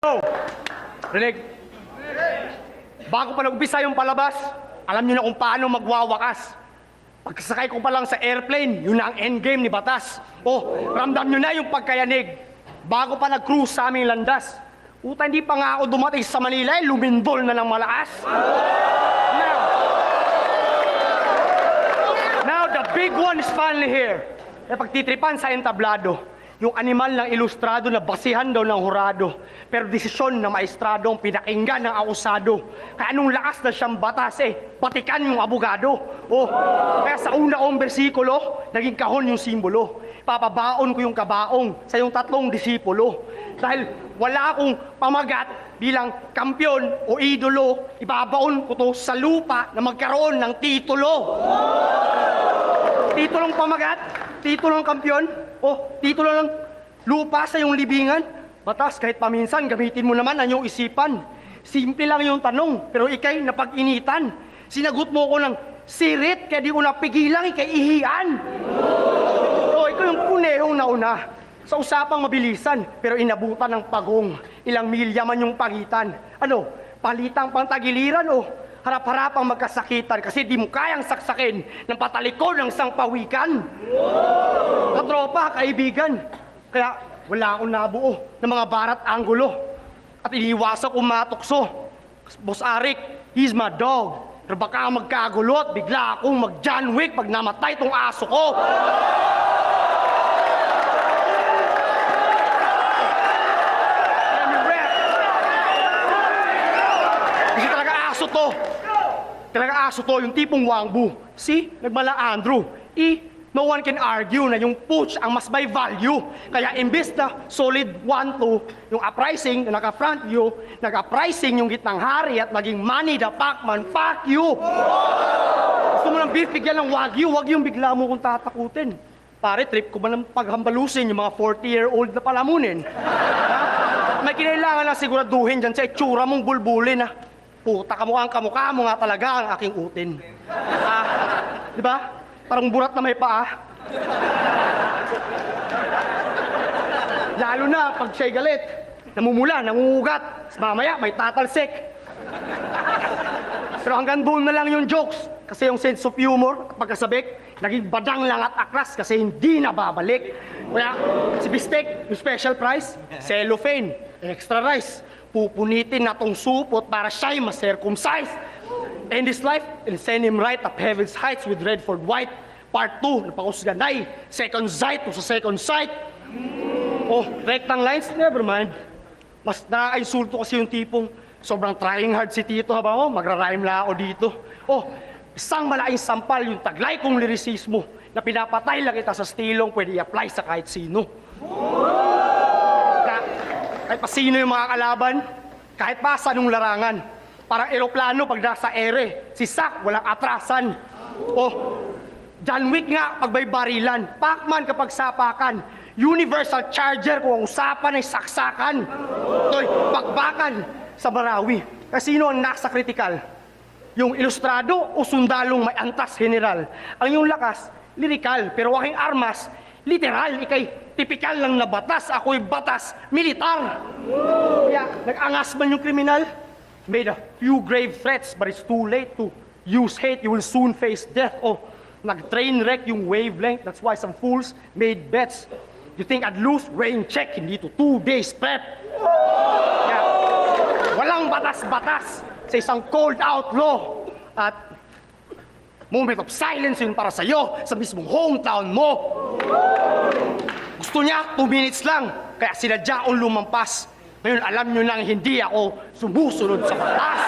Oh, rinig. Bago pa nag-umpisa yung palabas, alam nyo na kung paano magwawakas. Pagkasakay ko pa lang sa airplane, yun na ang endgame ni Batas. Oh, ramdam nyo na yung pagkayanig. Bago pa nag-cruise sa aming landas. Uta, hindi pa nga ako dumating sa Manila, lumindol na ng malakas. Now, the big one is finally here. Pagtitripan sa entablado. Yung animal ng ilustrado na basihan daw ng hurado. Pero desisyon ng maestrado ang pinakinggan ng akusado. Kaya anong lakas na siyang batas batikan yung abogado. Oh, kaya sa una kong bersikulo, naging kahon yung simbolo. Papabaon ko yung kabaong sa yung tatlong disipulo. Dahil wala akong pamagat bilang kampyon o idolo, ibabaon ko to sa lupa na magkaroon ng titulo. Titulong pamagat, titulong kampyon, o titulo ng lupa sa iyong libingan. Batas, kahit paminsan, gamitin mo naman ang iyong isipan. Simple lang yung tanong, pero ikay napag-initan. Sinagot mo ko ng sirit, kaya di ko napigilang ikay ihian. O, ikaw yung punehong nauna. Sa usapang mabilisan, pero inabutan ng pagong. Ilang milya man yung pagitan. Ano, palitang pantagiliran o harap-harapang magkasakitan kasi di mo kayang saksakin ng patalikod ng sangpawikan. Katropa, kaibigan. Kaya wala akong nabuo ng mga barat anggulo. At iniwasan kong matukso. Boss Arik, he's my dog. Pero baka magkagulo at bigla akong mag-John Wick pag namatay tong aso ko. Kasi talaga aso to. Talaga aso to, yung tipong wangbu. See? Nagmala Andrew. No one can argue na yung pooch ang mas may value. Kaya imbes na solid 1-2, yung uprising na naka-front view, nag-uprising yung gitnang hari at naging Manny the Pacman, fuck you! Gusto mo ng beef, bigyan ng wagyu, wag yung bigla mo kung tatakutin. Pare, trip ko ba ng paghambalusin yung mga 40-year-old na palamunin? Ha? May kinailangan na siguraduhin dyan sa itsura mong bulbulin, ha? Puta, kamukha mo nga talaga ang aking utin. Di ba? Parang burat na may paa. Lalo na pag siya'y galit, namumula, nangungugat. Mamaya, may tatalsik. Pero hanggang doon na lang yung jokes. Kasi yung sense of humor, pagkasabik, naging badang lang at akras kasi hindi na babalik. Kaya si Bistek, yung special price, cellophane, extra rice. Pupunitin na tong supot para siya'y ma-circumcise. In this life, it'll send him right up heaven's heights with Redford White. Part 2, napakusganay. Second sight o sa second sight. Oh, rectang lines, never mind. Mas nakaka-insulto kasi yung tipong sobrang trying hard si Tito habang magra-rhyme lang ako dito. Oh, isang malaking sampal yung taglay kong lirisismo na pinapatay lang kita sa stilong pwede i-apply sa kahit sino. Kahit pa sino yung mga kalaban, kahit pa sa nung larangan. Parang eroplano pag nasa ere, si Sak walang atrasan. Oh, John Wick nga pag may barilan, Pacman kapag sapakan, universal charger kung ang usapan ay saksakan. Toy, pakbakan sa Marawi. Kasi sino ang nasa critical? Yung ilustrado o sundalong may antas general? Ang yung lakas, lirikal, pero waking armas, literal, ikay tipikal lang na batas, ako'y batas, militar. Kaya, nag-angas man yung kriminal, made a few grave threats, but it's too late to use hate, you will soon face death. Oh, nag-train wreck yung wavelength, that's why some fools made bets. You think I'd lose? Rain check, hindi to 2 days prep. Kaya, walang batas-batas sa isang cold outlaw. At moment of silence yun para sa'yo sa mismong hometown mo. Gusto niya 2 minutes lang, kaya sinadya akong lumampas. Ngayon alam nyo nang hindi ako sumusunod sa batas.